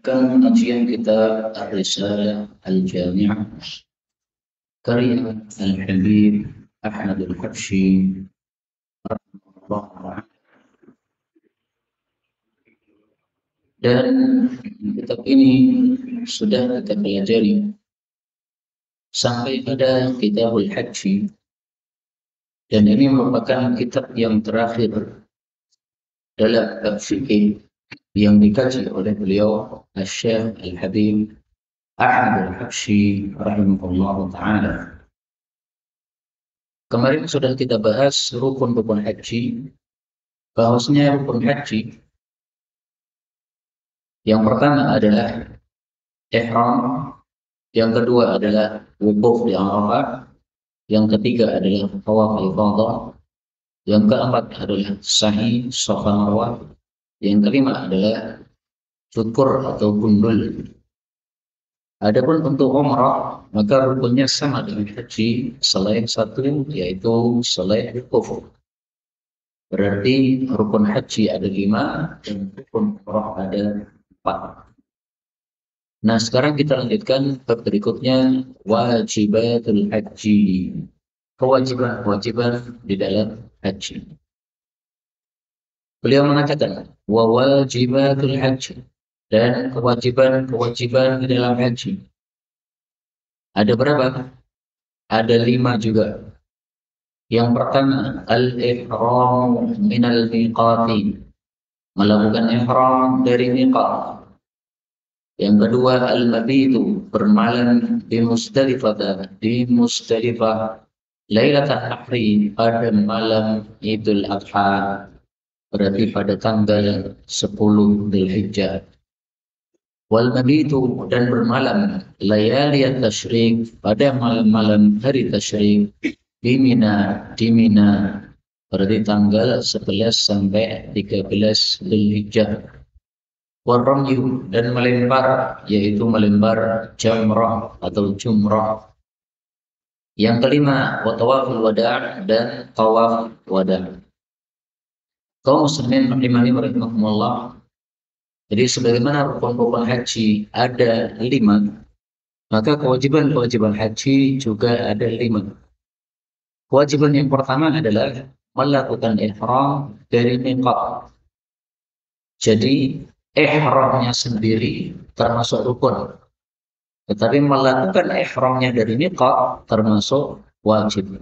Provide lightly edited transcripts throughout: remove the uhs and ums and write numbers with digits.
melanjutkan kajian kita Ar-Risalah Al-Jami'ah karya Al-Habib Ahmad Al-Habsyi rahimahullah. Dan kitab ini sudah kita pelajari sampai pada Kitabul Hajji, dan ini merupakan kitab yang terakhir dalam bab fikih yang dikaji oleh beliau Asy-Syaikh Al-Habib Ahmad Al-Habsyi rahimahullah ta'ala. Kemarin sudah kita bahas rukun-rukun haji, bahwasanya rukun haji yang pertama adalah ihram, yang kedua adalah wukuf di Arafah, yang ketiga adalah tawaf ifadah, yang keempat adalah sa'i Safa Marwah, yang kelima adalah syukur atau gundul. Adapun untuk umrah, maka rukunnya sama dengan haji selain satu, yaitu selain wukuf. Berarti rukun haji ada 5 dan rukun umrah ada 4. Nah, sekarang kita lanjutkan bab berikutnya, wajibatul haji. Kewajiban-kewajiban di dalam haji. Beliau mengatakan, wa wajibatul haji, dan kewajiban-kewajiban di dalam haji. Ada berapa? Ada 5 juga. Yang pertama, al-ihram minal miqati, melakukan ihram dari miqat. Yang kedua, al-mabitu, bermalam di Musdalifah, Lailatul Nahri, pada malam Idul Adha, berarti pada tanggal 10 Dzulhijjah. Wal mabitu, dan bermalam layaliyat tasyrik, pada malam-malam hari tasyrik, di Mina, berarti tanggal 11 sampai 13 Dzulhijjah. Warramyu, dan melempar, yaitu melempar jamrah atau jumrah. Yang kelima, tawaful wada', dan tawaf wada'. Kaum muslimin rahimani wa rahimakumullah. Jadi sebagaimana rukun-rukun haji ada 5, maka kewajiban-kewajiban haji juga ada 5. Kewajiban yang pertama adalah melakukan ihram dari miqat. Jadi ihramnya sendiri termasuk rukun, tetapi melakukan ihramnya dari miqat termasuk wajib.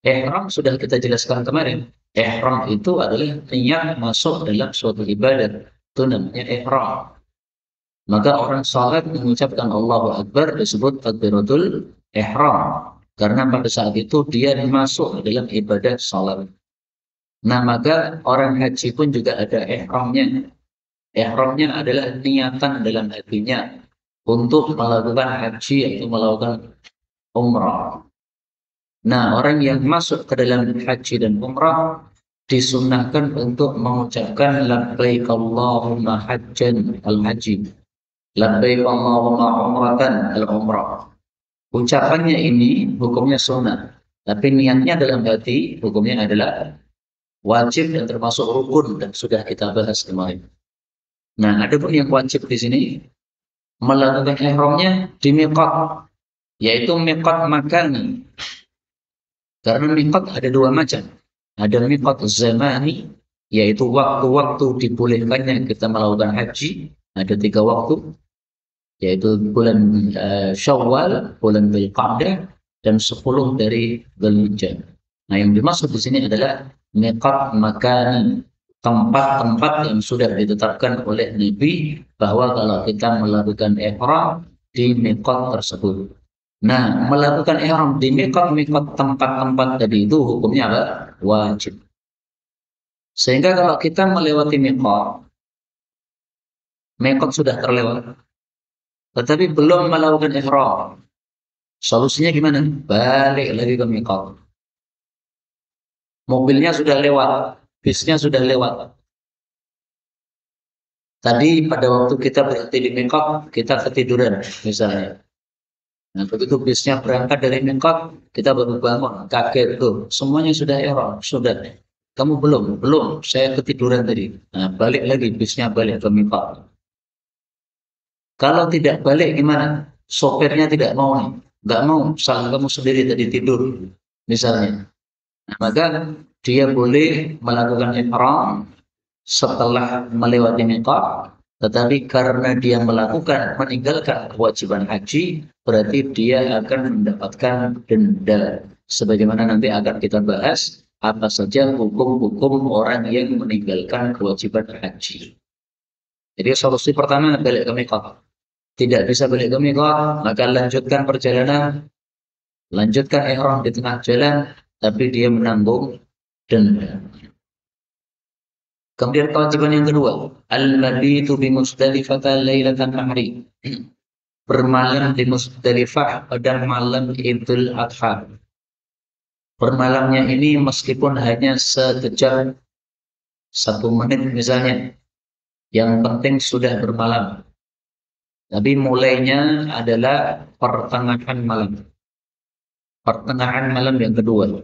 Ihram sudah kita jelaskan kemarin. Ihram itu adalah niat masuk dalam suatu ibadat, itu namanya ihram. Maka orang salat mengucapkan Allahu Akbar disebut takbiratul ihram, karena pada saat itu dia masuk dalam ibadah salat. Nah, maka orang haji pun juga ada ihramnya. Ihramnya adalah niatan dalam hatinya untuk melakukan haji atau melakukan umrah. Nah, orang yang masuk ke dalam haji dan umrah disunnahkan untuk mengucapkan labbaik Allahumma hajjan al-haji, labbaik Allahumma umratan al-umrah. Ucapannya ini hukumnya sunnah, tapi niatnya dalam hati hukumnya adalah wajib dan termasuk rukun, dan sudah kita bahas kemarin. Nah, ada pun yang wajib di sini melakukan ihramnya di miqat, yaitu miqat makani. Karena miqat ada 2 macam. Ada miqat zamani, yaitu waktu-waktu dibolehkannya kita melakukan haji. Ada 3 waktu, yaitu bulan Syawal, bulan Dzulqa'dah, dan 10 dari Dzulhijjah. Nah, yang dimaksud di sini adalah miqat makani, tempat-tempat yang sudah ditetapkan oleh Nabi bahwa kalau kita melakukan ihram di miqat tersebut. Nah, melakukan ihram di miqat tempat-tempat tadi itu hukumnya apa? Wajib. Sehingga kalau kita melewati miqat sudah terlewat, tetapi belum melakukan ihram, solusinya gimana? Balik lagi ke miqat. Mobilnya sudah lewat, bisnya sudah lewat. Tadi pada waktu kita berhenti di miqat, kita ketiduran misalnya. Nah, begitu bisnya berangkat dari miqat, kita baru bangun, kaget tuh, semuanya sudah ihram, sudah. Kamu belum, saya ketiduran tadi. Nah, balik lagi, bisnya balik ke miqat. Kalau tidak balik gimana? Sopirnya tidak mau nih, nggak mau, salah kamu sendiri tadi tidur, misalnya. Nah, maka dia boleh melakukan ihram setelah melewati miqat, tetapi karena dia meninggalkan kewajiban haji, berarti dia akan mendapatkan denda. Sebagaimana nanti akan kita bahas apa saja hukum-hukum orang yang meninggalkan kewajiban haji. Jadi solusi pertama balik ke miqat. Tidak bisa balik ke miqat, maka lanjutkan perjalanan, lanjutkan ihram di tengah jalan, tapi dia menanggung denda. Kemudian kewajiban yang kedua, al-mabitu bi Musdalifah lailatan nahri. Bermalam di Musdalifah pada malam Idul Adha. Bermalamnya ini meskipun hanya sekejap, 1 menit misalnya, yang penting sudah bermalam. Tapi mulainya adalah pertengahan malam. Pertengahan malam yang kedua.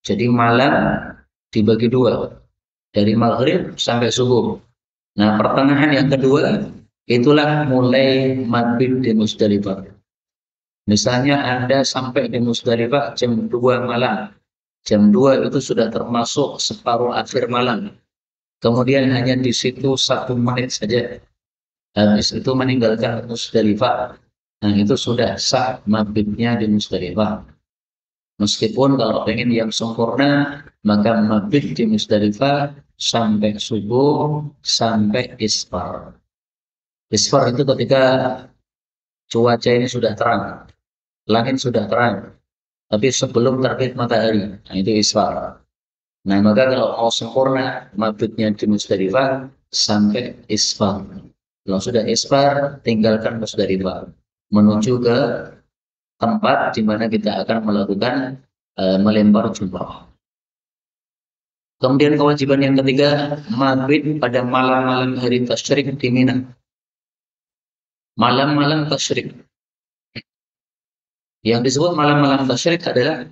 Jadi malam dibagi dua. Dari maghrib sampai subuh. Nah, pertengahan yang kedua, itulah mulai mabit di Musdalifah. Misalnya Anda sampai di Musdalifah jam 2 malam. Jam 2 itu sudah termasuk separuh akhir malam. Kemudian hanya di situ 1 menit saja. Habis itu meninggalkan Musdalifah. Nah, itu sudah sah mabitnya di Musdalifah. Meskipun kalau pengen yang sempurna, maka mabit di Musdalifah sampai subuh, sampai isfar. Isfar itu ketika cuaca ini sudah terang, langit sudah terang, tapi sebelum terbit matahari. Nah, itu isfar. Nah, maka kalau mau sempurna, mabitnya di Musdalifah sampai isfar. Kalau sudah isfar, tinggalkan Musdalifah. Menuju ke tempat di mana kita akan melakukan melempar jumrah. Kemudian kewajiban yang ketiga, mabit pada malam-malam hari tasyrik di Mina. Malam-malam tasyrik. Yang disebut malam-malam tasyrik adalah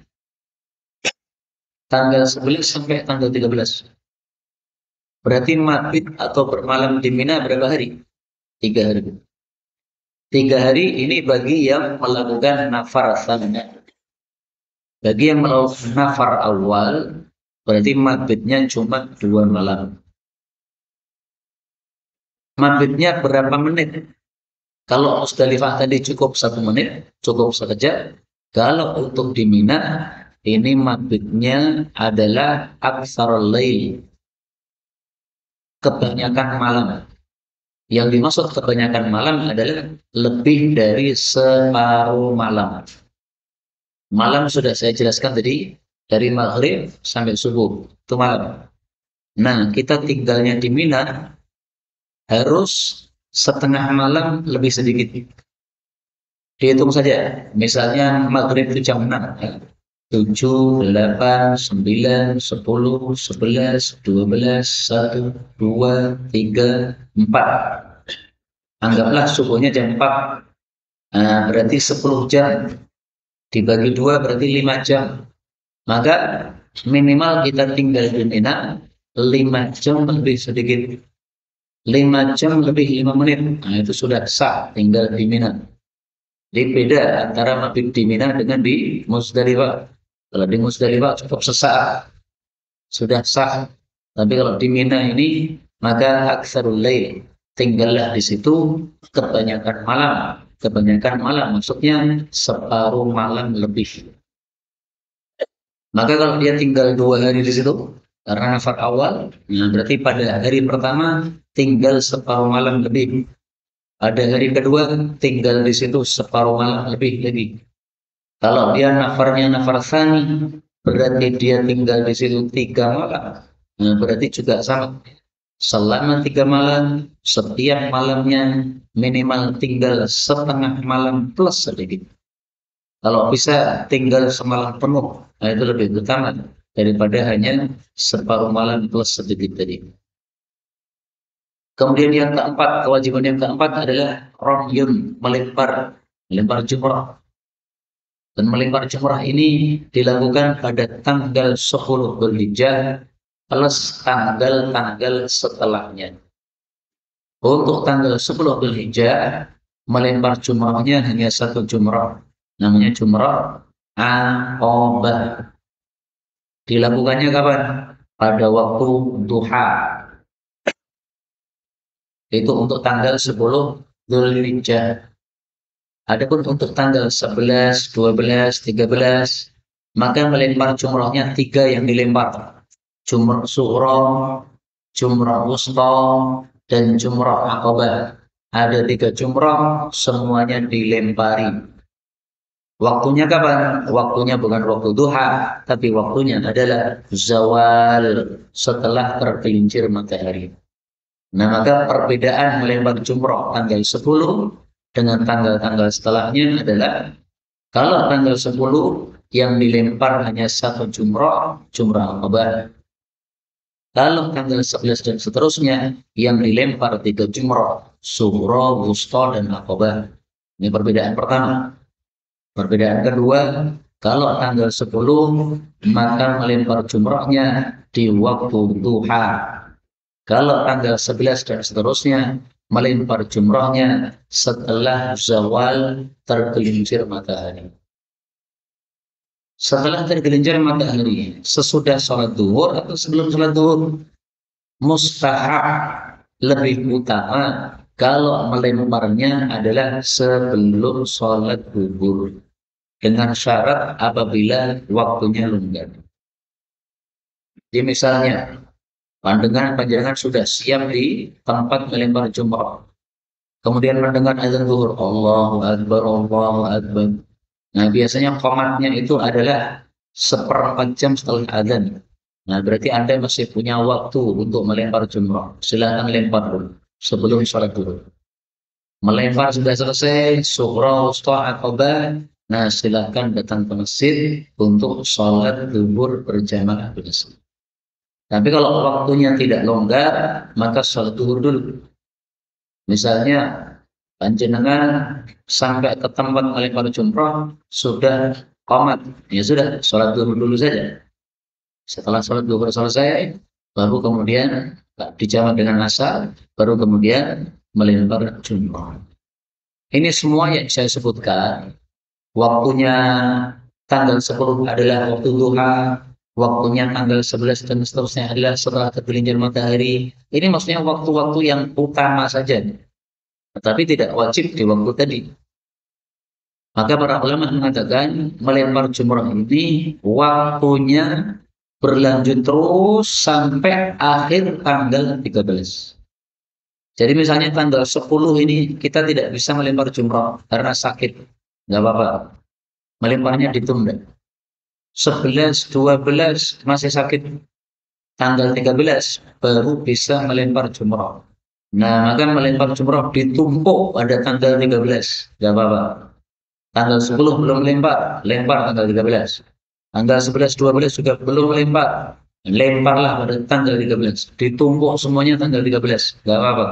tanggal 11 sampai tanggal 13. Berarti mabit atau bermalam di Mina berapa hari? 3 hari. 3 hari ini bagi yang melakukan nafar sananya. Bagi yang melakukan nafar awal, berarti mabitnya cuma 2 malam. Mabitnya berapa menit? Kalau Musdalifah tadi cukup 1 menit, cukup sekejap. Kalau untuk di Mina, ini mabitnya adalah aktsarul lail. Kebanyakan malam. Yang dimaksud kebanyakan malam adalah lebih dari separuh malam. Malam sudah saya jelaskan tadi, dari maghrib sampai subuh, itu malam. Nah, kita tinggalnya di Mina harus setengah malam lebih sedikit. Dihitung saja, misalnya maghrib itu jam 6. 7, 8, 9, 10, 11, 12, 1, 2, 3, 4. Anggaplah subuhnya jam 4. Nah, berarti 10 jam. Dibagi 2 berarti 5 jam. Maka minimal kita tinggal di Mina 5 jam lebih sedikit. 5 jam lebih 5 menit. Nah, itu sudah sah tinggal di Mina. Jadi beda antara mabit di Mina dengan di Musdalifah. Kalau di Musdalifah cukup sesaat, sudah sah. Tapi kalau di Mina ini, maka aktsarul lail, tinggallah di situ kebanyakan malam. Kebanyakan malam maksudnya separuh malam lebih. Maka kalau dia tinggal 2 hari di situ, karena nafar awal, nah berarti pada hari pertama tinggal separuh malam lebih. Pada hari kedua tinggal di situ separuh malam lebih lagi. Kalau dia nafarnya nafar tsani, berarti dia tinggal di situ 3 malam. Nah, berarti juga sama. Selama 3 malam, setiap malamnya minimal tinggal setengah malam plus sedikit. Kalau bisa tinggal semalam penuh, nah itu lebih utama daripada hanya separuh malam plus sedikit tadi. Kemudian yang keempat, kewajiban yang keempat adalah ramyun, melempar jumrah. Dan melempar jumrah ini dilakukan pada tanggal 10 Dzulhijjah plus tanggal-tanggal setelahnya. Untuk tanggal 10 Dzulhijjah melempar jumrahnya hanya satu jumrah, namanya jumrah Aqabah. Dilakukannya kapan? Pada waktu duha. Itu untuk tanggal 10 Dzulhijjah. Adapun untuk tanggal 11, 12, 13, maka melempar jumrahnya tiga yang dilempar. Jumrah sughra, jumrah wusta, dan jumrah aqabah. Ada tiga jumrah, semuanya dilempari. Waktunya kapan? Waktunya bukan waktu duha, tapi waktunya adalah zawal, setelah tergelincir matahari. Nah, maka perbedaan melempar jumrah tanggal 10 dengan tanggal-tanggal setelahnya adalah kalau tanggal 10 yang dilempar hanya satu jumrah, jumrah aqabah. Kalau tanggal 11 dan seterusnya yang dilempar tiga jumrah, sughra, wusta, dan aqabah. Ini perbedaan pertama. Perbedaan kedua, kalau tanggal 10 maka melempar jumrahnya di waktu duha. Kalau tanggal 11 dan seterusnya melempar jumrahnya setelah zawal tergelincir matahari. Setelah tergelincir matahari, sesudah sholat duhur atau sebelum sholat duhur, mustahab lebih utama kalau melemparnya adalah sebelum sholat duhur, dengan syarat apabila waktunya longgar. Jadi misalnya, pandangan sudah siap di tempat melempar jumrah. Kemudian mendengar azan zuhur, Allahu Akbar, Allahu Akbar. Nah, biasanya qomatnya itu adalah seperempat jam setelah azan. Nah, berarti Anda masih punya waktu untuk melempar jumrah. Silakan lempar dulu sebelum sholat dulu. Melempar sudah selesai, sughra, wusta, aqabah. Nah, silakan datang ke masjid untuk sholat zuhur berjamaah di masjid. Tapi kalau waktunya tidak longgar, maka sholat zuhur dulu. Misalnya, panjenengan sampai ke tempat melempar jumrah sudah qomat, ya sudah, sholat zuhur dulu saja. Setelah sholat zuhur selesai, baru kemudian dijawab dengan asar, baru kemudian melempar jumrah. Ini semua yang saya sebutkan, waktunya tanggal 10 adalah waktu duha, waktunya tanggal 11 dan seterusnya adalah setelah tergelincir matahari. Ini maksudnya waktu-waktu yang utama saja, tetapi tidak wajib di waktu tadi. Maka para ulama mengatakan melempar jumrah ini waktunya berlanjut terus sampai akhir tanggal 13. Jadi misalnya tanggal 10 ini kita tidak bisa melempar jumrah karena sakit, nggak apa-apa. Melemparnya ditunda. 11, 12 masih sakit. Tanggal 13 baru bisa melempar jumrah. Nah, maka melempar jumrah ditumpuk pada tanggal 13. Nggak apa-apa. Tanggal 10 belum lempar, lempar tanggal 13. Tanggal 11, 12 juga belum lempar, lemparlah pada tanggal 13. Ditumpuk semuanya tanggal 13. Nggak apa-apa.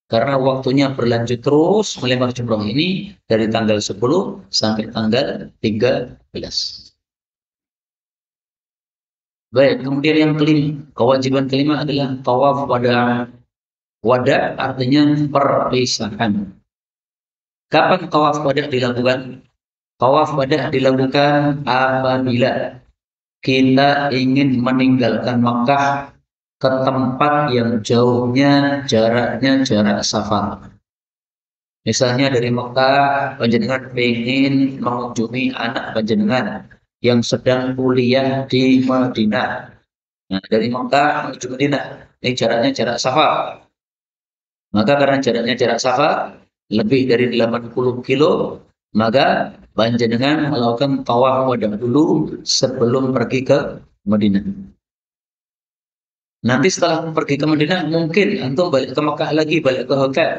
Karena waktunya berlanjut terus melempar jumrah ini dari tanggal 10 sampai tanggal 13. Baik, kemudian yang kelima, kewajiban kelima adalah tawaf wada. Wada artinya perpisahan. Kapan tawaf wada dilakukan? Tawaf wada dilakukan apabila kita ingin meninggalkan Makkah ke tempat yang jauhnya jaraknya jarak safar. Misalnya dari Makkah, panjenengan ingin mengunjungi anak panjenengan yang sedang kuliah di Madinah. Nah, dari Makkah menuju Madinah, ini jaraknya jarak safar. Maka karena jaraknya jarak safar lebih dari 80 kilo, maka panjenengan melakukan tawaf wada dulu sebelum pergi ke Madinah. Nanti setelah pergi ke Madinah, mungkin antum balik ke Mekah lagi, balik ke hotel.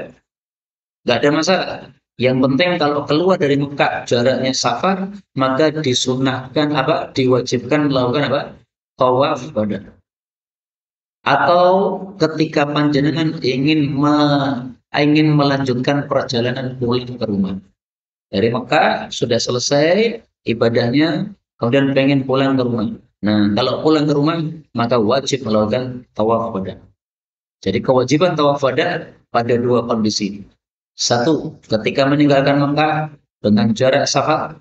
Nggak ada masalah. Yang penting kalau keluar dari Mekah jaraknya safar, maka disunahkan diwajibkan melakukan tawaf wada. Atau ketika panjenengan ingin melanjutkan perjalanan pulang ke rumah. Dari Mekah sudah selesai ibadahnya, kemudian pengen pulang ke rumah. Nah, kalau pulang ke rumah, maka wajib melakukan tawaf wada. Jadi kewajiban tawaf wada pada dua kondisi. Satu, ketika meninggalkan Mekah dengan jarak safar.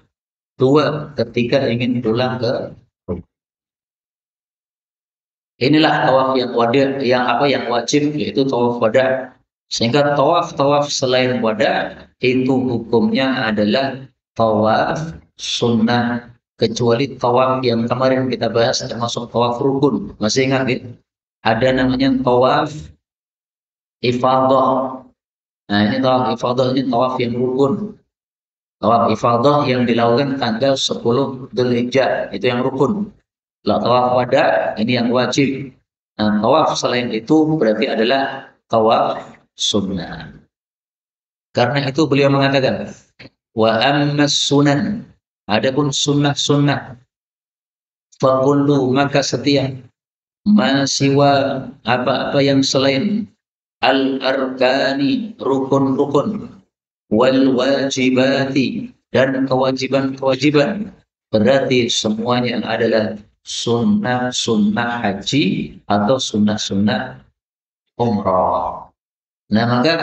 Dua, ketika ingin pulang ke rumah. Inilah tawaf yang wada, yang wajib, yaitu tawaf wada. Sehingga tawaf-tawaf selain wada itu hukumnya adalah tawaf sunnah, kecuali tawaf yang kemarin kita bahas termasuk tawaf rukun. Masih ingat ya? Ada namanya tawaf ifadah. Nah, ini tawaf ifadah, ini tawaf yang rukun. Tawaf ifadah yang dilakukan tanggal 10 Dzulhijjah, itu yang rukun. Kalau tawaf wada, ini yang wajib. Nah, tawaf selain itu berarti adalah tawaf sunnah. Karena itu beliau mengatakan, wa ammas sunan, adapun sunnah-sunnah, faqullu, maka setiap masiwa, apa-apa yang selain al-arkani, rukun-rukun, wal wajibati, dan kewajiban-kewajiban, berarti semuanya adalah sunnah-sunnah haji atau sunnah-sunnah umrah. Nah, maka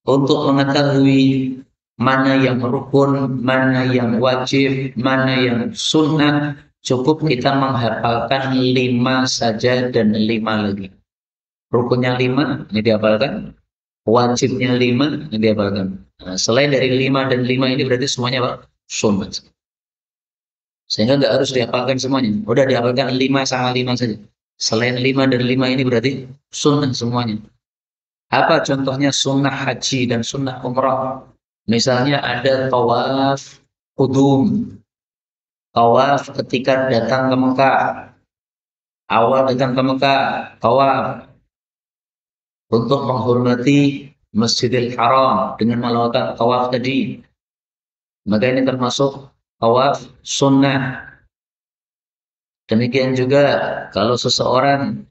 untuk mengetahui mana yang rukun, mana yang wajib, mana yang sunnah, cukup kita menghafalkan 5 saja dan 5 lagi. Rukunnya 5, ini dihafalkan. Wajibnya 5, ini dihafalkan. Nah, selain dari 5 dan 5 ini berarti semuanya apa? Sunnah. Sehingga nggak harus dihafalkan semuanya. Udah dihafalkan 5 sama 5 saja. Selain 5 dan 5 ini berarti sunnah semuanya. Apa contohnya sunnah haji dan sunnah umrah? Misalnya ada tawaf qudum, tawaf ketika datang ke Mekah, awal datang ke Mekah, tawaf untuk menghormati Masjidil Haram dengan melakukan tawaf tadi. Maka ini termasuk tawaf sunnah. Demikian juga kalau seseorang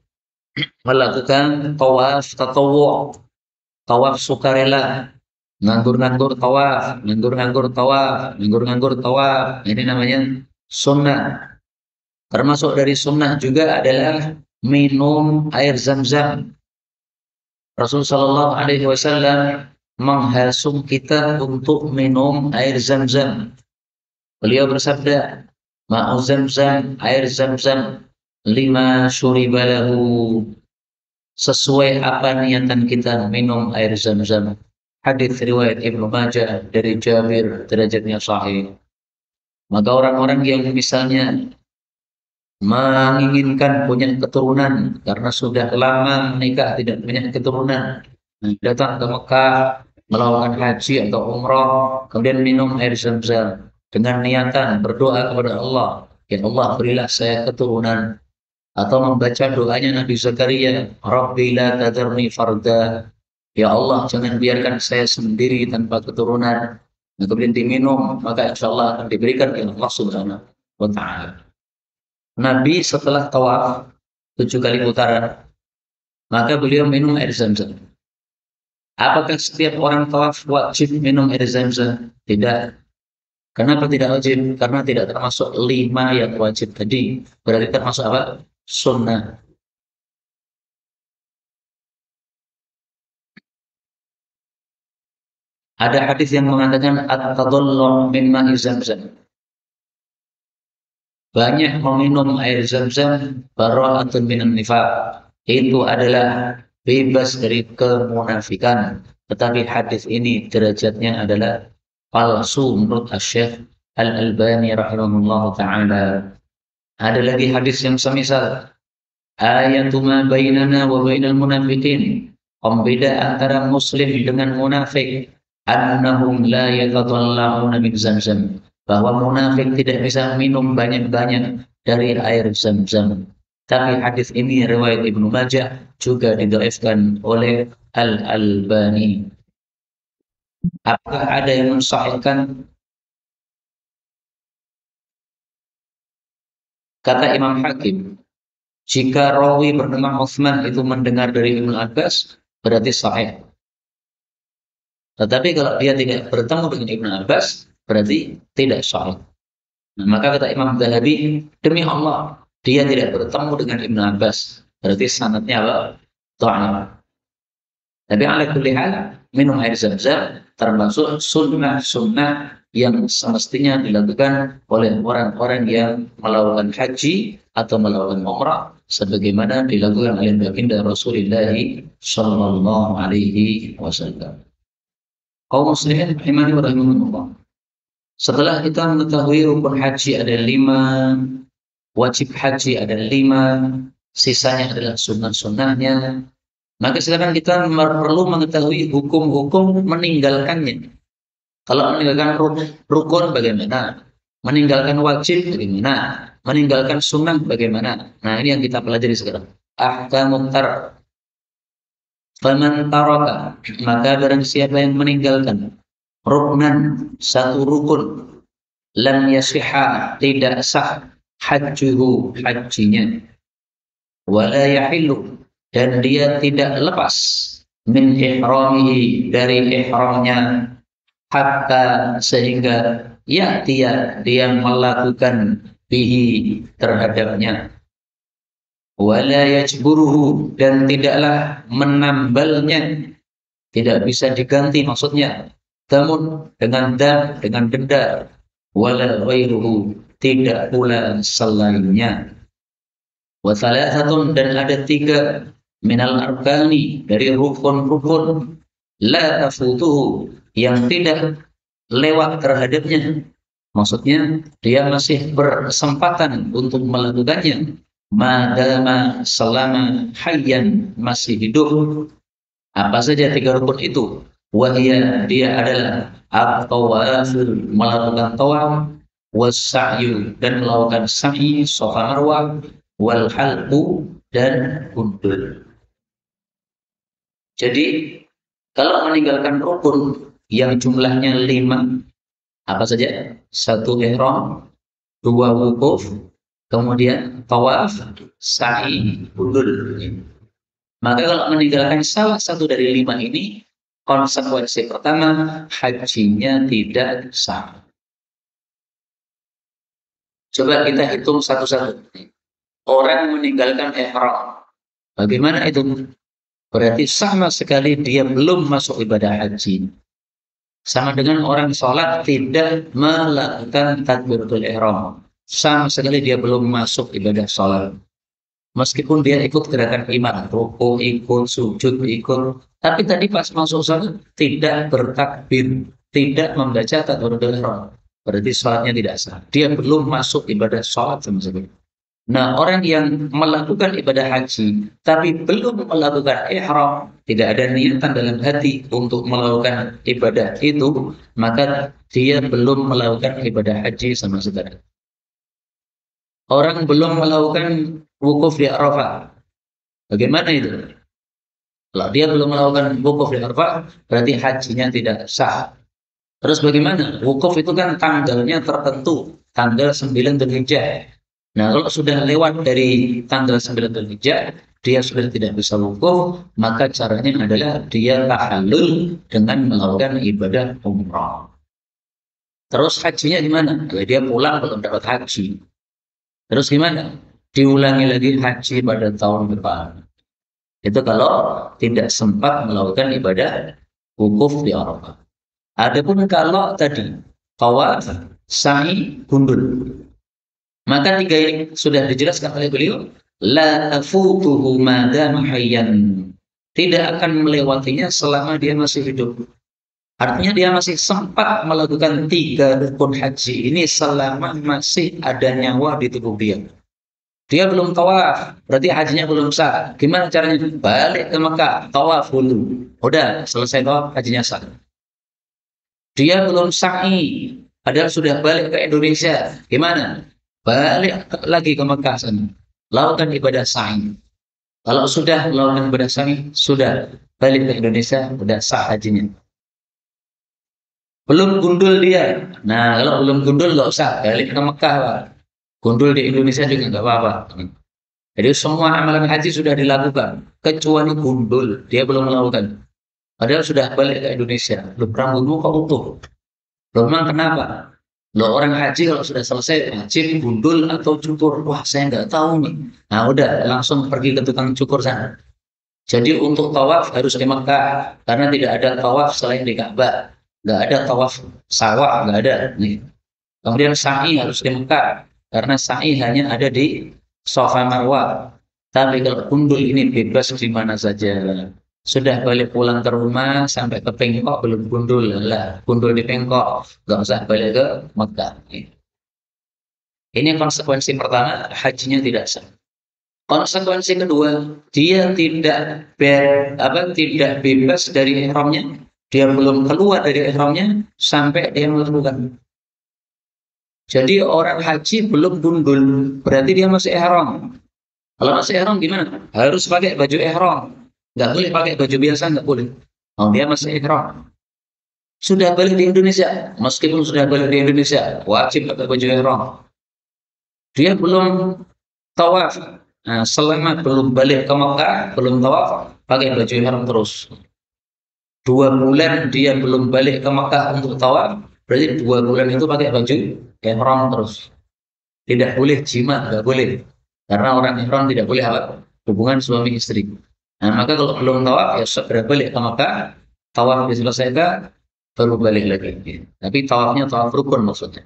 melakukan tawaf tatawwu', tawaf sukarela, nganggur-nganggur tawaf, nganggur-nganggur tawaf, nganggur-nganggur tawaf. Ini namanya sunnah. Termasuk dari sunnah juga adalah minum air zam-zam. Rasulullah Shallallahu Alaihi Wasallam menghasung kita untuk minum air zam-zam. Beliau bersabda, ma'u zam-zam, air zam-zam, lima syuribalahu, sesuai apa niatan kita minum air zam-zam. Hadis riwayat Ibnu Majah dari Jabir, derajatnya sahih. Maka orang-orang yang misalnya menginginkan punya keturunan karena sudah lama menikah tidak punya keturunan, datang ke Mekah melakukan haji atau umrah, kemudian minum air zam-zam dengan niatan berdoa kepada Allah, ya Allah berilah saya keturunan, atau membaca doanya Nabi Zakaria, Rabbi la tadarni farda, ya Allah jangan biarkan saya sendiri tanpa keturunan. Nah, kemudian diminum, maka insya Allah akan diberikan oleh Allah Subhanahu wa Ta'ala. Nabi setelah tawaf 7 kali putaran, maka beliau minum air zam-zam. Apakah setiap orang tawaf wajib minum air zam-zam? Tidak. Kenapa tidak wajib? Karena tidak termasuk 5 yang wajib tadi. Berarti termasuk apa? Sunnah. Ada hadis yang mengatakan at-tadallu min ma'i zam-zam. Banyak meminum air zam-zam bara'atun minan nifaq. Itu adalah bebas dari kemunafikan. Tetapi hadis ini derajatnya adalah palsu menurut Syekh Al-Albani rahimahullah ta'ala. Ada lagi hadis yang semisal, ayatu ma bainana wa bainal munafiqin. Pembeda antara muslim dengan munafik, annahum la yatadalla'una min zam-zam. Bahwa munafik tidak bisa minum banyak-banyak dari air zam-zam. Tapi hadis ini riwayat Ibnu Majah juga didhaifkan oleh Al-Albani. Apakah ada yang mensahihkan? Kata Imam Hakim, jika rawi bernama Utsman itu mendengar dari Ibnu Abbas, berarti sahih. Tetapi kalau dia tidak bertemu dengan Ibnu Abbas, berarti tidak sahih. Nah, maka kata Imam Dhahabi, demi Allah, dia tidak bertemu dengan Ibnu Abbas, berarti sanadnya apa? Dha'if. Tapi ala kulli hal, minum air zam-zam termasuk sunnah-sunnah yang semestinya dilakukan oleh orang-orang yang melakukan haji atau melakukan umrah sebagaimana dilakukan oleh baginda Rasulullah sallallahu alaihi wasallam. Kaum muslimin rahimani wa rahimakumullah. Setelah kita mengetahui rukun haji ada 5, wajib haji ada 5, sisanya adalah sunnah-sunnahnya, maka sekarang kita perlu mengetahui hukum-hukum meninggalkannya. Kalau meninggalkan rukun bagaimana? Meninggalkan wajib bagaimana? Meninggalkan sunnah bagaimana? Nah, ini yang kita pelajari sekarang. Ahkamut tark. Faman taraka, maka barang siapa yang meninggalkan ruknan, satu rukun, lam yasihha, tidak sah hajjuhu, hajinya, wala yahillu, dan dia tidak lepas min ihramihi, dari ihramnya, hatta, sehingga dia melakukan bihi, terhadapnya, wala yajburuhu, dan tidaklah menambalnya, tidak bisa diganti maksudnya, namun dengan denda, wala ghairuhu, tidak pula selainnya. Wa thalathatun, dan ada 3 minal arkani, dari rukun-rukun, la tafutuhu, yang tidak lewat terhadapnya, maksudnya dia masih berkesempatan untuk melakukannya, madama, selama hayyan, masih hidup. Apa saja 3 rukun itu? Wahia, dia adalah at-tawaf, melakukan tawaf, was-sa'yu, dan melakukan sa'i, safa marwah, wal halqu, dan gundul. Jadi kalau meninggalkan rukun yang jumlahnya 5, apa saja? 1 ihram, 2 wukuf, kemudian tawaf, sa'i, gundul. Maka kalau meninggalkan salah satu dari 5 ini, konsekuensi pertama, hajinya tidak sah. Coba kita hitung satu-satu. Orang meninggalkan ihram, bagaimana itu? Berarti sama sekali dia belum masuk ibadah haji. Sama dengan orang sholat tidak melakukan takbiratul ihram, sama sekali dia belum masuk ibadah sholat. Meskipun dia ikut gerakan iman, ruku ikut, sujud ikut, tapi tadi pas masuk sholat tidak bertakbir, tidak membaca takbiratul ihram, berarti sholatnya tidak sah. Dia belum masuk ibadah sholat sama sekali. Nah, orang yang melakukan ibadah haji tapi belum melakukan ihram, tidak ada niatan dalam hati untuk melakukan ibadah itu, maka dia belum melakukan ibadah haji sama sekali. Orang belum melakukan wukuf di Arafah, bagaimana itu? Kalau dia belum melakukan wukuf di Arafah, berarti hajinya tidak sah. Terus bagaimana? Wukuf itu kan tanggalnya tertentu, tanggal 9 Dzulhijjah. Nah, kalau sudah lewat dari tanggal 9 Dzulhijjah, dia sudah tidak bisa wukuf, maka caranya adalah dia tahallul dengan melakukan ibadah umrah. Terus hajinya gimana? Dia pulang belum dapat haji. Terus gimana? Diulangi lagi haji pada tahun depan. Itu kalau tidak sempat melakukan ibadah wukuf di Arafah. Adapun kalau tadi tawaf, sa'i, gundul, maka 3 ini sudah dijelaskan oleh beliau, la tafutuhu madama hayyan, tidak akan melewatinya selama dia masih hidup. Artinya dia masih sempat melakukan 3 rukun haji ini selama masih ada nyawa di tubuh dia. Dia belum tawaf, berarti hajinya belum sah. Gimana caranya? Balik ke Mekah, tawaf dulu. Udah, selesai tawaf, hajinya sah. Dia belum sa'i, padahal sudah balik ke Indonesia. Gimana? Balik lagi ke Mekah sana, lakukan ibadah sa'i. Kalau sudah melakukan ibadah sa'i, sudah balik ke Indonesia, sudah sah hajinya. Belum gundul dia. Nah, kalau belum gundul nggak usah balik ke Mekah, Pak. Gundul di Indonesia juga nggak apa-apa. Jadi semua amalan haji sudah dilakukan, kecuali gundul, dia belum melakukan. Padahal sudah balik ke Indonesia. Loh, rambutmu kok utuh? Loh, memang kenapa? Loh, orang haji kalau sudah selesai wajib gundul atau cukur. Wah, saya nggak tahu nih. Nah, udah langsung pergi ke tukang cukur sana. Jadi untuk tawaf harus di Mekah karena tidak ada tawaf selain di Ka'bah. Nggak ada tawaf sawah, nggak ada. Nih. Kemudian sa'i harus di Mekah karena sa'i hanya ada di Safa Marwah. Tapi kalau gundul ini bebas di mana saja. Sudah balik pulang ke rumah sampai ke Bengkok belum gundul lah, gundul di Bengkok, nggak usah balik ke Mekah. Ini konsekuensi pertama, hajinya tidak sah. Konsekuensi kedua, dia tidak bebas dari ihramnya. Dia belum keluar dari ihramnya sampai dia melakukan. Jadi orang haji belum gundul, berarti dia masih ihram. Kalau masih ihram gimana? Harus pakai baju ihram. Nggak boleh pakai baju biasa, nggak boleh. Oh, dia masih ihram. Sudah balik di Indonesia, meskipun sudah balik di Indonesia, wajib pakai baju ihram. Dia belum tawaf. Nah, selama belum balik ke Mekah, belum tawaf, pakai baju ihram terus. 2 bulan dia belum balik ke Mekah untuk tawaf, berarti 2 bulan itu pakai baju ihram terus. Tidak boleh jima, nggak boleh. Karena orang ihram tidak boleh apa? Hubungan suami istri. Nah, maka kalau belum tawaf, ya segera balik ke Mekah, tawaf diselesaikan, baru balik lagi. Tapi tawafnya tawaf rukun maksudnya.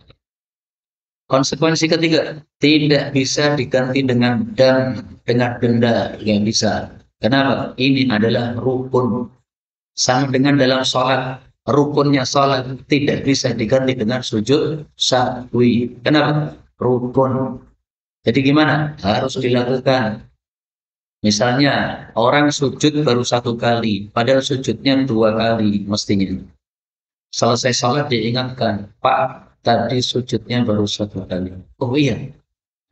Konsekuensi ketiga, tidak bisa diganti dengan denda, yang bisa. Kenapa? Ini adalah rukun. Sama dengan dalam sholat, rukunnya sholat tidak bisa diganti dengan sujud sahwi. Kenapa? Rukun. Jadi gimana? Harus dilakukan. Misalnya orang sujud baru 1 kali, padahal sujudnya 2 kali mestinya. Selesai sholat diingatkan, Pak, tadi sujudnya baru 1 kali. Oh iya.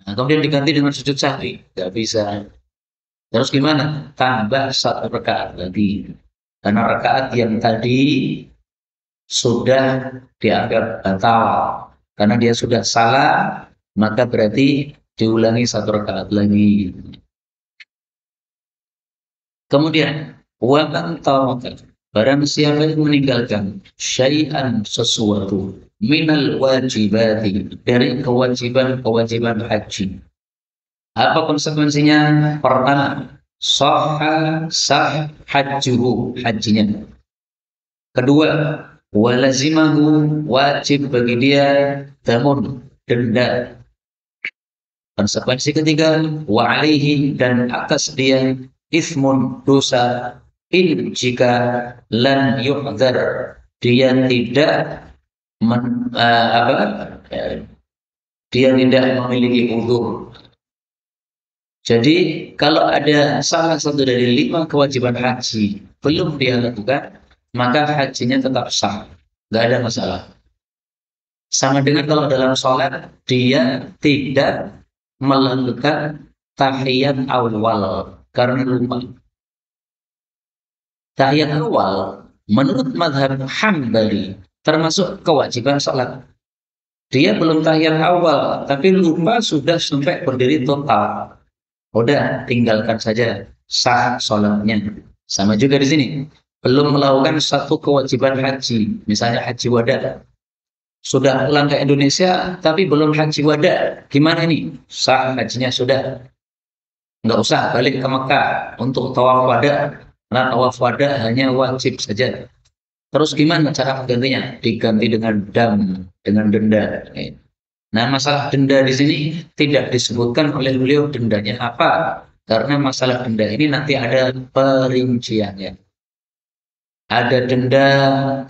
Nah, kemudian diganti dengan sujud sahwi, nggak bisa. Terus gimana? Tambah 1 rakaat lagi. Karena rakaat yang tadi sudah dianggap batal. Karena dia sudah salah, maka berarti diulangi 1 rakaat lagi. Kemudian, waman tawakal. Barang siapa yang meninggalkan syai'an sesuatu minal wajibati dari kewajiban haji. Apa konsekuensinya? Pertama, sah hajuhu, hajinya. Kedua, walazimahu, wajib bagi dia damun, denda. Konsekuensi ketiga, wa alaihi, dan atas dia ismun, dosa, in jika lan yuhdar, dia tidak dia tidak memiliki uzur. Jadi kalau ada salah satu dari 5 kewajiban haji belum dia lakukan, maka hajinya tetap sah, nggak ada masalah. Sama dengan kalau dalam sholat dia tidak melakukan tahiyat awal karena lupa. Tahiyat awal menurut mazhab Hambali termasuk kewajiban sholat. Dia belum tahiyat awal, tapi lupa sudah sampai berdiri total. Udah, tinggalkan saja, sah sholatnya. Sama juga di sini. Belum melakukan satu kewajiban haji, misalnya haji wada. Sudah pulang ke Indonesia, tapi belum haji wada. Gimana ini? Sah hajinya sudah. Nggak usah balik ke Mekah untuk tawaf wada. Karena tawaf wada hanya wajib saja. Terus gimana cara menggantinya? Diganti dengan denda. Nah, masalah denda di sini tidak disebutkan oleh beliau dendanya apa. Karena masalah denda ini nanti ada perinciannya. Ada denda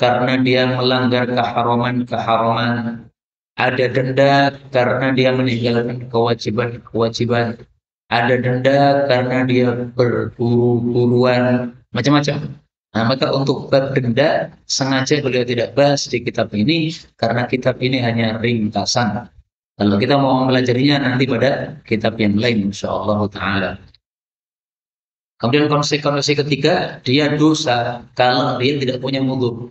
karena dia melanggar keharaman. Ada denda karena dia meninggalkan kewajiban. Ada denda karena dia berburu-buruan, macam-macam. Nah, maka untuk bab denda sengaja beliau tidak bahas di kitab ini karena kitab ini hanya ringkasan. Kalau kita mau mempelajarinya nanti pada kitab yang lain, insyaallah taala. Kemudian konsekuensi ketiga, dia dosa kalau dia tidak punya wudu.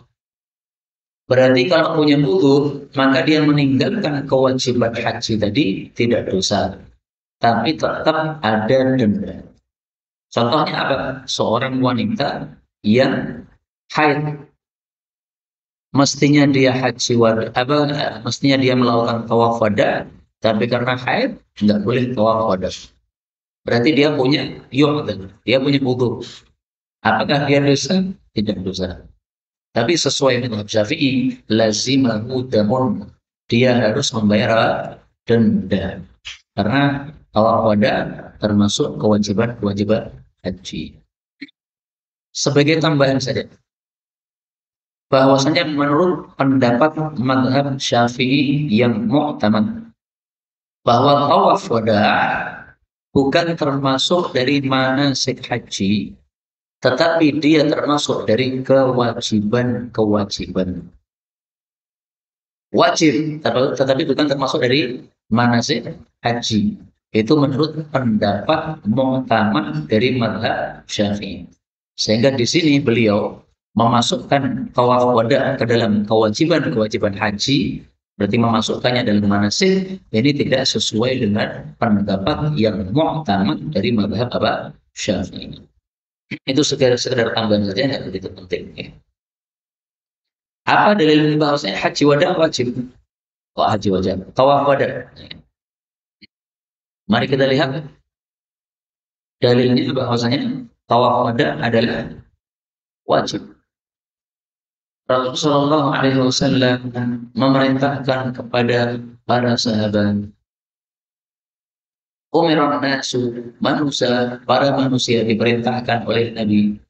Berarti kalau punya wudu, maka dia meninggalkan kewajiban haji tadi tidak dosa, tapi tetap ada denda. Contohnya apa? Seorang wanita yang haid, mestinya dia mestinya dia melakukan tawaf wada, tapi karena haid nggak boleh tawaf wada. Berarti dia punya wudu. Apakah dia dosa? Tidak dosa. Tapi sesuai dengan Syafi'i, lazimahu damun. Dia harus membayar apa? Denda. Karena tawaf wada termasuk kewajiban-kewajiban haji. Sebagai tambahan saja, bahwasanya menurut pendapat mazhab Syafi'i yang mu'tamad, bahwa tawaf wada bukan termasuk dari manasik haji, tetapi dia termasuk dari kewajiban-kewajiban. Wajib, tetapi bukan termasuk dari manasik haji. Itu menurut pendapat mu'tamad dari mazhab Syafi'i. Sehingga di sini beliau memasukkan tawaf wada ke dalam kewajiban-kewajiban haji, berarti memasukkannya dalam manasik, ini tidak sesuai dengan pendapat yang mu'tamad dari mazhab apa? Syafi'i. Itu sekedar tambahan saja, nggak begitu penting. Ya. Apa dalil bahwasanya haji wada wajib? Oh, haji wajib. Tawaf wada. Mari kita lihat dalilnya bahwasanya tawaf wada adalah wajib. Rasulullah Shallallahu Alaihi Wasallam memerintahkan kepada para sahabat, umiran nasu, manusia, para manusia diperintahkan oleh Nabi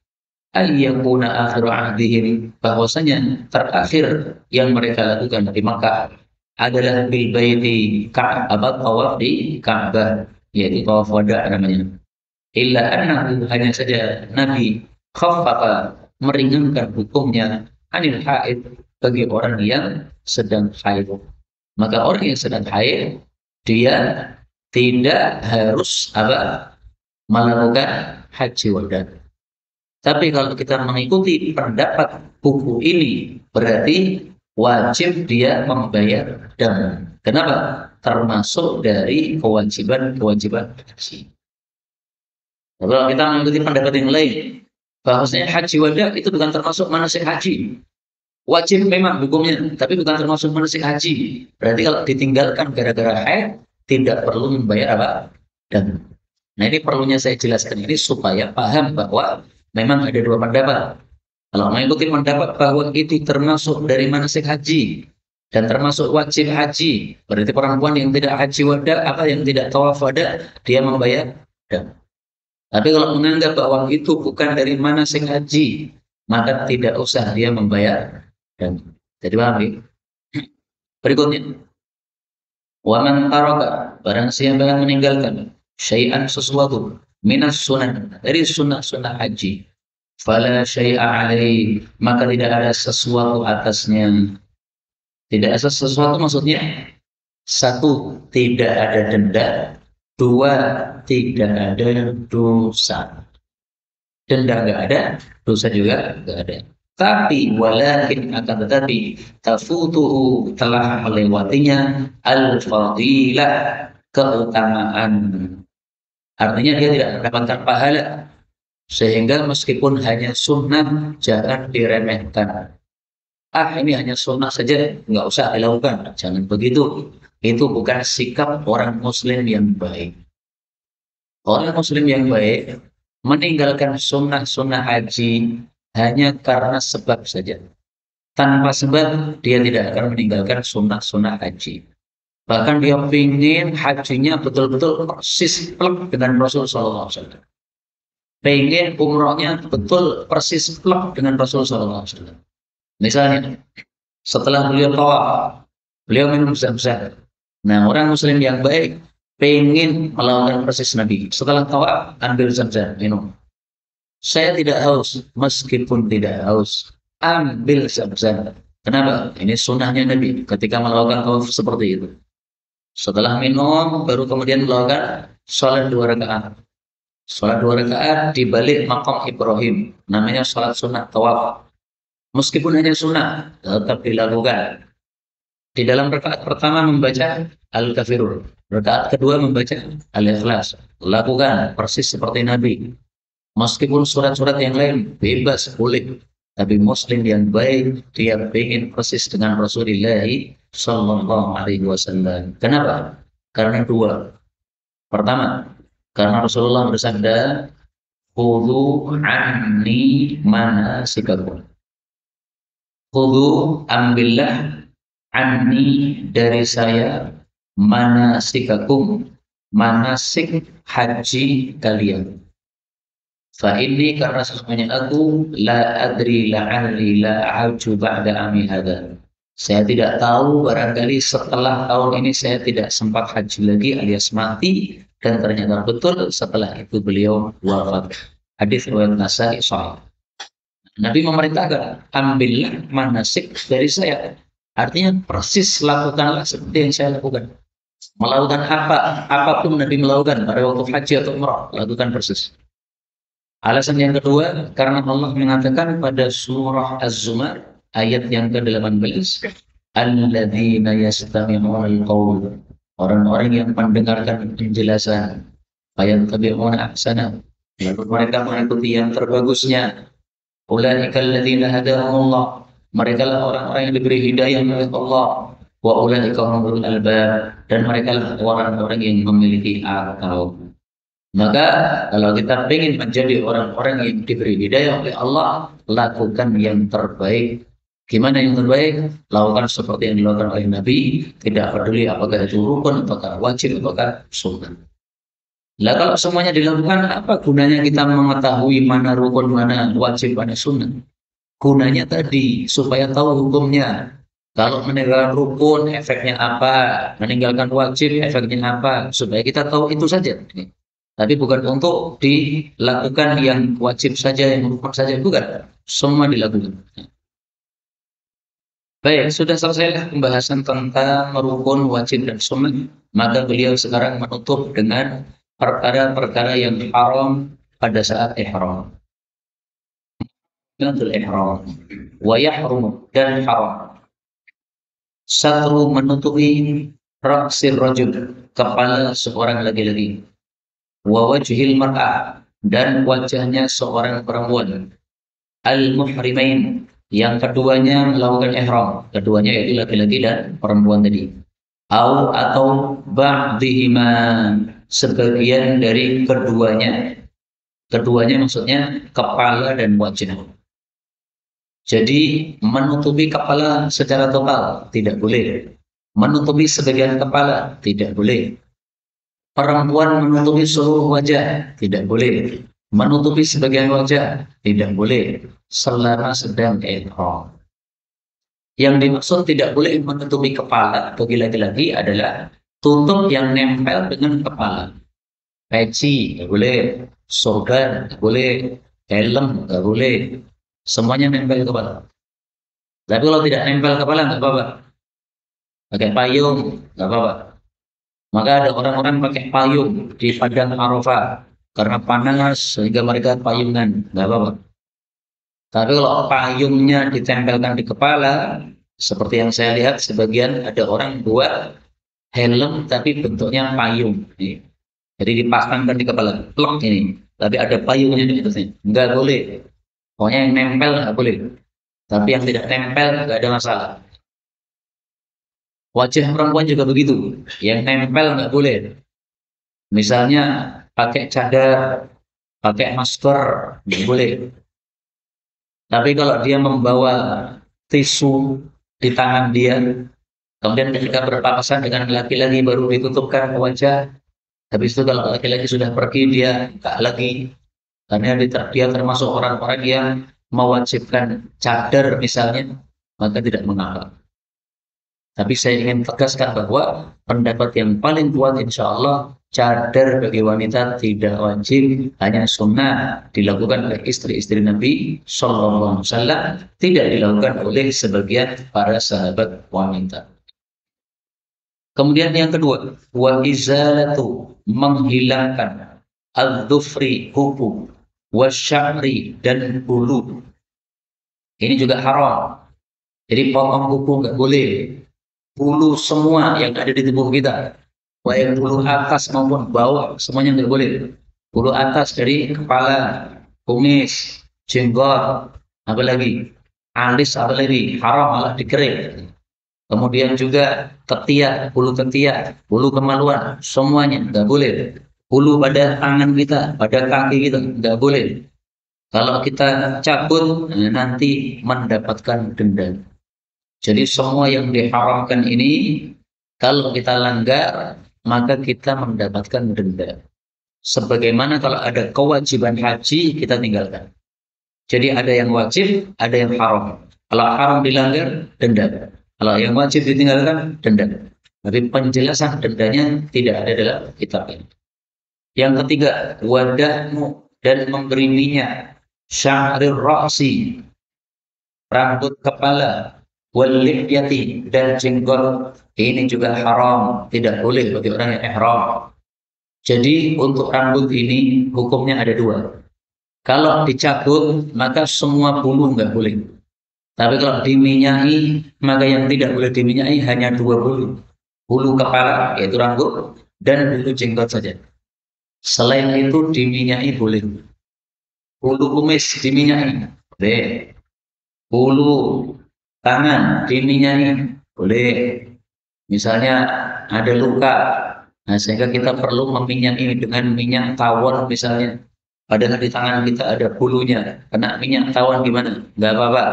ayyakuna akhiru ahdihim, bahwasanya terakhir yang mereka lakukan di Makkah adalah bil baiti, Ka'bah, tawaf di Ka'bah, yaitu tawaf wada namanya. Illa annahu, hanya saja Nabi khaffafa, meringankan hukumnya anil haid, bagi orang yang sedang haid. Maka orang yang sedang haid, dia tidak harus apa? Melakukan haji wada. Tapi kalau kita mengikuti pendapat buku ini, berarti wajib dia membayar dam. Kenapa? Termasuk dari kewajiban-kewajiban haji. Kalau kita mengikuti pendapat yang lain, bahwasanya haji wada itu bukan termasuk manasik haji. Wajib memang hukumnya, tapi bukan termasuk manasik haji. Berarti kalau ditinggalkan gara-gara haid, tidak perlu membayar apa? Dan nah, ini perlunya saya jelaskan ini supaya paham bahwa memang ada dua pendapat. Kalau mengikuti pendapat bahwa itu termasuk dari manasik haji dan termasuk wajib haji, berarti perempuan yang tidak haji wada, apa yang tidak tawaf wada, dia membayar dan. Tapi kalau menganggap bahwa itu bukan dari manasik haji, maka tidak usah dia membayar dan. Jadi paham ya? Berikutnya, wa man taraka, barang siapa yang meninggalkan syai'an, sesuatu, minas sunan, dari sunnah-sunnah haji, fala syai'a alaih, maka tidak ada sesuatu atasnya. Tidak ada sesuatu maksudnya, satu, tidak ada denda, dua, tidak ada dosa. Denda nggak ada, dosa juga nggak ada. Tapi walakin, akan tetapi, tafutuhu, telah melewatinya al-fadilah, keutamaan. Artinya dia tidak mendapatkan pahala. Sehingga meskipun hanya sunnah, jangan diremehkan. Ah, ini hanya sunnah saja, nggak usah dilakukan. Jangan begitu. Itu bukan sikap orang Muslim yang baik. Orang Muslim yang baik meninggalkan sunnah-sunnah haji hanya karena sebab saja. Tanpa sebab, dia tidak akan meninggalkan sunnah-sunnah haji. Bahkan dia ingin hajinya betul-betul persis plek dengan Rasulullah SAW. Pengen umrohnya betul persis plek dengan Rasulullah SAW. Misalnya, setelah beliau tawaf, beliau minum zam-zam. Nah, orang Muslim yang baik pengen melakukan persis Nabi. Setelah tawaf, ambil zam-zam, minum. Saya tidak haus, meskipun tidak haus, ambil zam-zam. Kenapa? Ini sunnahnya Nabi ketika melakukan tawaf seperti itu. Setelah minum, baru kemudian melakukan sholat 2 rakaat. Sholat 2 rakaat di balik maqam Ibrahim. Namanya sholat sunnah tawaf. Meskipun hanya sunnah, tetap dilakukan. Di dalam rakaat pertama membaca Al-Kafirun. Rakaat kedua membaca Al-Ikhlas. Lakukan persis seperti Nabi. Meskipun surat-surat yang lain bebas, boleh. Tapi Muslim yang baik, dia ingin persis dengan Rasulullah Sallallahu Alaihi Wasallam. Kenapa? Karena dua. Pertama, karena Rasulullah bersabda, khudhu anni manasikakum. Khudhu, ambillah, anni, dari saya, manasikakum, manasik haji kalian. Fa ini, karena sesungguhnya aku la adri la'alli la a'uju ba'da ami hadha. Saya tidak tahu, barangkali setelah tahun ini saya tidak sempat haji lagi alias mati, dan ternyata betul setelah itu beliau wafat. Hadis riwayat Nasai sahih. Nabi memerintahkan, ambillah manasik dari saya. Artinya persis lakukanlah seperti yang saya lakukan. Melakukan apapun Nabi melakukan pada waktu haji atau umrah, lakukan persis. Alasan yang kedua, karena Allah mengatakan pada surah Az-Zumar ayat yang ke-18, alladzina yastami'una al-qaul, orang-orang yang mendengarkan penjelasan, fayattabi'una ahsana, lalu mereka mengikuti yang terbagusnya. Ulaika alladzina hadahumullah, mereka lah orang-orang yang diberi hidayah oleh Allah. Wa ulaika humul albab, dan mereka lah orang-orang yang memiliki akal. Maka kalau kita ingin menjadi orang-orang yang diberi hidayah oleh Allah, lakukan yang terbaik. Gimana yang terbaik? Lakukan seperti yang dilakukan oleh Nabi, tidak peduli apakah itu rukun, apakah wajib, apakah sunnah. Lah kalau semuanya dilakukan, apa gunanya kita mengetahui mana rukun, mana wajib, mana sunnah? Gunanya tadi supaya tahu hukumnya. Kalau meninggalkan rukun, efeknya apa? Meninggalkan wajib, efeknya apa? Supaya kita tahu itu saja. Tapi bukan untuk dilakukan yang wajib saja, yang rukun saja, bukan. Semua dilakukan. Baik, sudah selesai pembahasan tentang rukun, wajib, dan sunnah. Maka beliau sekarang menutup dengan perkara-perkara yang haram pada saat ihram. Untuk ihram, wa yahrum, dan haram. Satu, menutupi raksir rajul, kepala seorang laki-laki. Wa wajhil mar'ah, dan wajahnya seorang perempuan. Al-muhrimain, yang keduanya melakukan ihram, keduanya yaitu laki-laki dan perempuan tadi. Atau ba'dihima, sebagian dari keduanya. Keduanya maksudnya kepala dan wajah. Jadi menutupi kepala secara total tidak boleh. Menutupi sebagian kepala tidak boleh. Perempuan menutupi seluruh wajah tidak boleh. Menutupi sebagian wajah tidak boleh selama sedang ihram. Yang dimaksud tidak boleh menutupi kepala bagi laki-laki adalah tutup yang nempel dengan kepala. Peci nggak boleh, sorban nggak boleh, helm nggak boleh, semuanya nempel kepala. Tapi kalau tidak nempel kepala nggak apa-apa, pakai payung nggak apa-apa. Maka ada orang-orang pakai payung di padang Arafah karena panas sehingga mereka payungan, nggak apa-apa. Tapi kalau payungnya ditempelkan di kepala, seperti yang saya lihat sebagian ada orang buat helm tapi bentuknya payung. Jadi dipasangkan di kepala, plok ini. Tapi ada payungnya di atasnya, nggak boleh. Pokoknya yang nempel nggak boleh. Tapi yang tidak nempel nggak ada masalah. Wajah perempuan juga begitu, yang nempel nggak boleh. Misalnya pakai cadar, pakai masker, nggak boleh. Tapi kalau dia membawa tisu di tangan dia, kemudian ketika berpapasan dengan laki-laki baru ditutupkan ke wajah. Habis itu kalau laki-laki sudah pergi, dia nggak lagi. Karena dia termasuk orang-orang yang mewajibkan cadar misalnya, maka tidak mengapa. Tapi saya ingin tegaskan bahwa pendapat yang paling kuat insya Allah, cadar bagi wanita tidak wajib, hanya sunnah dilakukan oleh istri-istri Nabi Sallallahu Alaihi Wasallam, tidak dilakukan oleh sebagian para sahabat wanita. Kemudian yang kedua, wa izalatu, menghilangkan al-dhufri, kuku, wa sya'ri, dan bulu. Ini juga haram. Jadi potong kuku nggak boleh. Bulu semua yang ada di tubuh kita, baik bulu atas maupun bawah, semuanya nggak boleh. Bulu atas dari kepala, kumis, jenggot, apalagi alis, apalagi haram, malah dikering. Kemudian juga ketiak, bulu kemaluan, semuanya nggak boleh. bulu pada tangan kita, pada kaki kita, nggak boleh. Kalau kita cabut, nanti mendapatkan denda. Jadi semua yang diharamkan ini, kalau kita langgar, maka kita mendapatkan denda. Sebagaimana kalau ada kewajiban haji, kita tinggalkan. Jadi ada yang wajib, ada yang haram. Kalau haram dilanggar, denda. Kalau yang wajib ditinggalkan, denda. Tapi penjelasan dendanya tidak ada dalam kitab ini. Yang ketiga, wadahmu dan memberi minyak. Sya'rir ra'si, rambut kepala. Wal-lihyati, dan jenggot. Ini juga haram, tidak boleh bagi orang yang ihram. Jadi untuk rambut ini hukumnya ada dua. Kalau dicabut, maka semua bulu nggak boleh. Tapi kalau diminyai, maka yang tidak boleh diminyai hanya dua bulu. Bulu kepala, yaitu rambut, dan bulu jenggot saja. Selain itu diminyai boleh. Bulu kumis diminyai, boleh. Bulu tangan diminyai, boleh. Misalnya ada luka, nah sehingga kita perlu meminyai dengan minyak tawon misalnya. Padahal di tangan kita ada bulunya, kena minyak tawon gimana? Nggak apa-apa.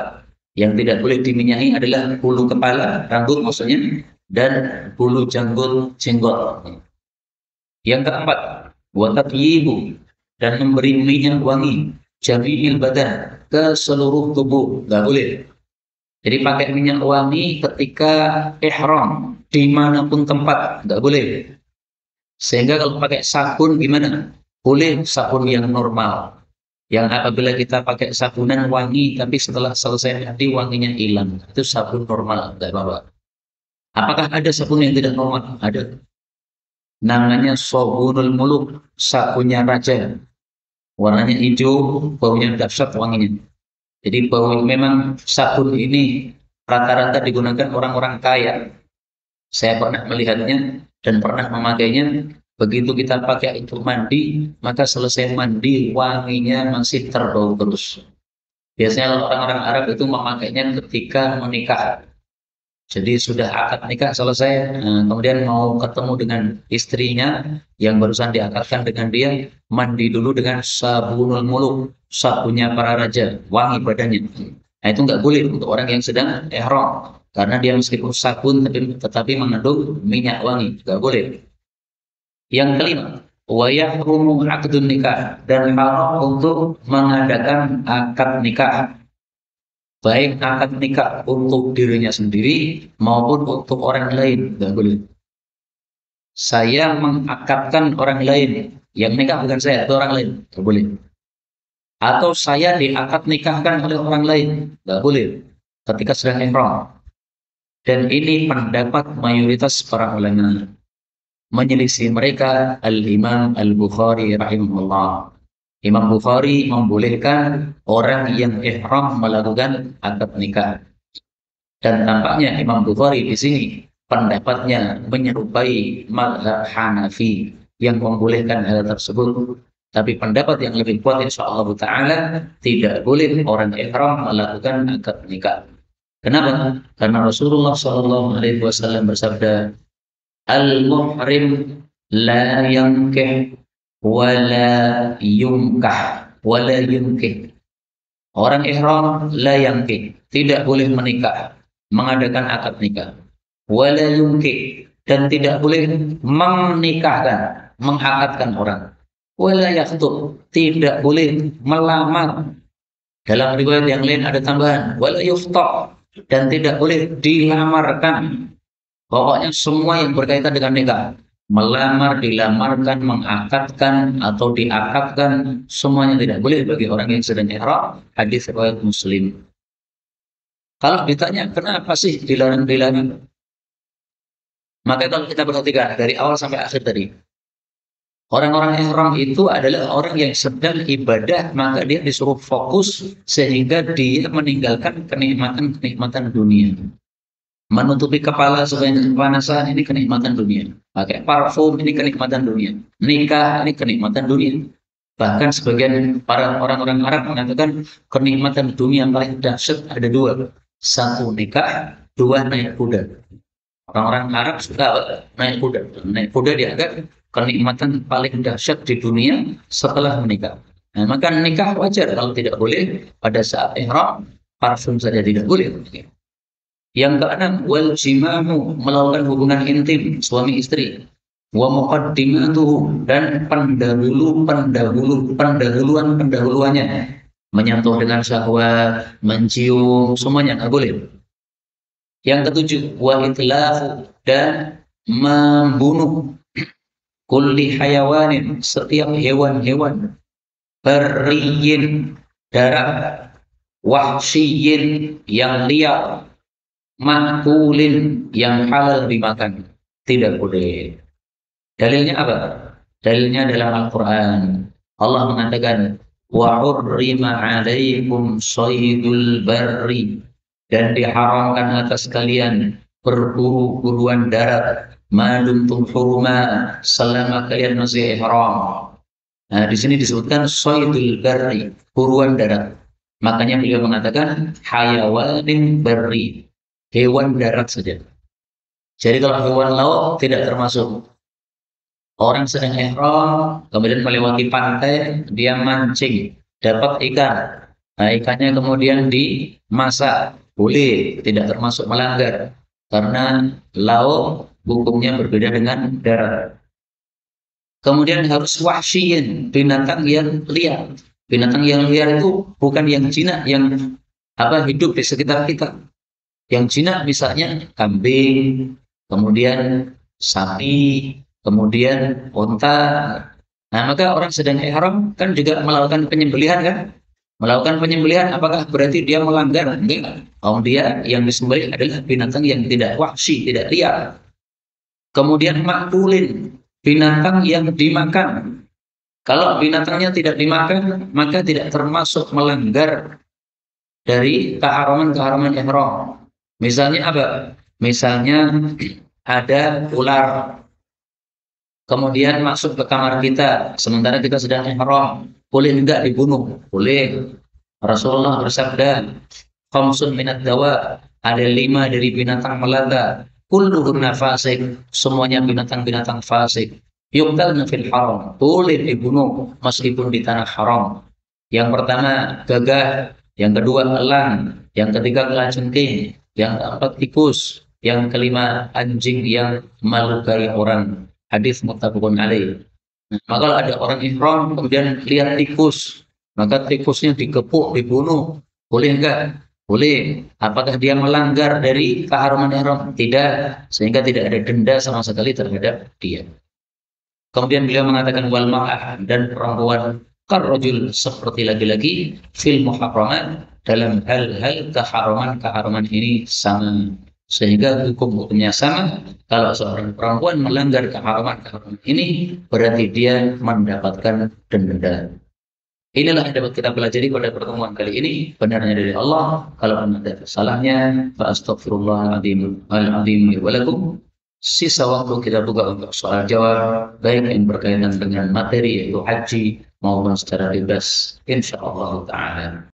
Yang tidak boleh diminyai adalah bulu kepala, rambut maksudnya, dan bulu jenggot. Yang keempat, watatyibu, dan memberi minyak wangi, jami'il badan, ke seluruh tubuh, nggak boleh. Jadi pakai minyak wangi ketika ihram, dimanapun tempat, nggak boleh. Sehingga kalau pakai sabun gimana? Boleh sabun yang normal. Yang apabila kita pakai sabunan wangi, tapi setelah selesai mandi wanginya hilang. Itu sabun normal, nggak apa-apa. Apakah ada sabun yang tidak normal? Ada. Namanya Sobunul Muluk, sabunnya raja. Warnanya hijau, baunya dahsyat wanginya. Jadi bau memang sabun ini rata-rata digunakan orang-orang kaya. Saya pernah melihatnya dan pernah memakainya. Begitu kita pakai untuk mandi, maka selesai mandi wanginya masih terbau terus. Biasanya orang-orang Arab itu memakainya ketika menikah. Jadi sudah akad nikah selesai, kemudian mau ketemu dengan istrinya yang barusan diakadkan dengan dia, mandi dulu dengan sabunul muluk, sabunnya para raja, wangi badannya. Nah itu nggak boleh untuk orang yang sedang ihram, karena dia meskipun sabun tetapi mengandung minyak wangi, nggak boleh. Yang kelima, wa yahrumu aqdun nikah, dan haram untuk mengadakan akad nikah. Baik akad nikah untuk dirinya sendiri maupun untuk orang lain, nggak boleh. Saya mengakadkan orang lain, yang nikah bukan saya, itu orang lain, nggak boleh. Atau saya diakad nikahkan oleh orang lain, nggak boleh. Ketika sedang ihram. Dan ini pendapat mayoritas para ulama. Menyelisih mereka Al-Imam Al-Bukhari rahimahullah. Imam Bukhari membolehkan orang yang ihram melakukan akad nikah. Dan tampaknya Imam Bukhari di sini pendapatnya menyerupai mazhab Hanafi yang membolehkan hal tersebut. Tapi pendapat yang lebih kuat insyaallah taala tidak boleh orang ihram melakukan akad nikah. Kenapa? Karena Rasulullah Shallallahu Alaihi Wasallam bersabda, al-muhrim la yankih wala yunkih. Orang ihram la yankih, tidak boleh menikah, mengadakan akad nikah. Wala yunkih, dan tidak boleh menikahkan, mengakadkan orang. Wala yakhtub, tidak boleh melamar. Dalam riwayat yang lain ada tambahan, wala yuftaq, dan tidak boleh dilamarkan. Pokoknya semua yang berkaitan dengan nikah, melamar, dilamarkan, mengakadkan atau diakadkan, semuanya tidak boleh bagi orang yang sedang ihram. Hadis riwayat Muslim. Kalau ditanya kenapa sih dilarang? Maka kalau kita perhatikan dari awal sampai akhir tadi, orang-orang ihram itu adalah orang yang sedang ibadah, maka dia disuruh fokus sehingga dia meninggalkan kenikmatan dunia. Menutupi kepala supaya kepanasan, ini kenikmatan dunia. Pakai parfum, ini kenikmatan dunia. Nikah, ini kenikmatan dunia. Bahkan sebagian para orang-orang Arab mengatakan kenikmatan dunia paling dahsyat ada dua. Satu nikah, dua naik kuda. Orang-orang Arab suka naik kuda. Naik kuda dianggap kenikmatan paling dahsyat di dunia setelah menikah. Nah, maka nikah wajar kalau tidak boleh pada saat ihram, parfum saja tidak boleh. Yang keenam, wal jimamu, melakukan hubungan intim suami istri. Wa muqaddimatuhu, dan pendahuluannya. Menyentuh dengan syahwat, mencium, semuanya nggak boleh. Yang ketujuh, wa itlafu, dan membunuh kulli hayawanin, setiap hewan-hewan, beriyin, darat, wahsyiyin, yang liar, makulin, yang halal dimakan. Tidak boleh. Dalilnya apa? Dalilnya dalam Al-Quran. Allah mengatakan, wa hurrima alaikum saydul barri, dan diharamkan atas kalian berburu-buruan darat, madumtum huruma, selama kalian masih ihram. Nah, di sini disebutkan saydul barri, buruan darat. Makanya beliau mengatakan hayawanin barri, hewan darat saja. Jadi kalau hewan laut tidak termasuk. Orang sedang ihram, kemudian melewati pantai, dia mancing, dapat ikan. Nah, ikannya kemudian dimasak, boleh, tidak termasuk melanggar. Karena laut hukumnya berbeda dengan darat. Kemudian harus wahsyiin, binatang yang liar. Binatang yang liar itu bukan yang jinak, yang hidup di sekitar kita. Yang jinak misalnya kambing, kemudian sapi, kemudian unta. Nah, maka orang sedang ihram kan juga melakukan penyembelihan kan? Melakukan penyembelihan, apakah berarti dia melanggar? Enggak. Dia yang disembelih adalah binatang yang tidak wahsy, tidak liar. Kemudian makulin, binatang yang dimakan. Kalau binatangnya tidak dimakan, maka tidak termasuk melanggar dari keharaman-keharaman ihram. Misalnya apa? Misalnya ada ular, kemudian masuk ke kamar kita sementara kita sedang ihram, boleh enggak dibunuh? Boleh. Rasulullah bersabda, khamsun minad dawa, ada 5 dari binatang melata, kulluhunna fasik, semuanya binatang-binatang fasik. Yuqtalna fil haram, boleh dibunuh meskipun di tanah haram. Yang pertama gagak, yang kedua elang, yang ketiga kalajengking, yang keempat tikus, yang kelima anjing yang melukai orang. Hadis muttafaqun alaih. Nah, maka kalau ada orang ihram kemudian lihat tikus, maka tikusnya dikepuk, dibunuh, boleh enggak? Boleh. Apakah dia melanggar dari keharuman ihram? Tidak, sehingga tidak ada denda sama sekali terhadap dia. Kemudian beliau mengatakan wal ma'ah, dan perempuan karrajul, seperti laki-laki, fil muharramat, dalam hal-hal keharuman ini sama. Sehingga hukum-hukumnya sama. Kalau seorang perempuan melanggar keharuman ini, berarti dia mendapatkan denda. Inilah yang dapat kita pelajari pada pertemuan kali ini. Benarnya dari Allah. Kalau ada kesalahannya, fa astaghfirullahaladzim wa lakum. Sisa waktu kita buka untuk soal jawab, baik yang berkaitan dengan materi yaitu haji maupun secara bebas, insyaallah ta'ala.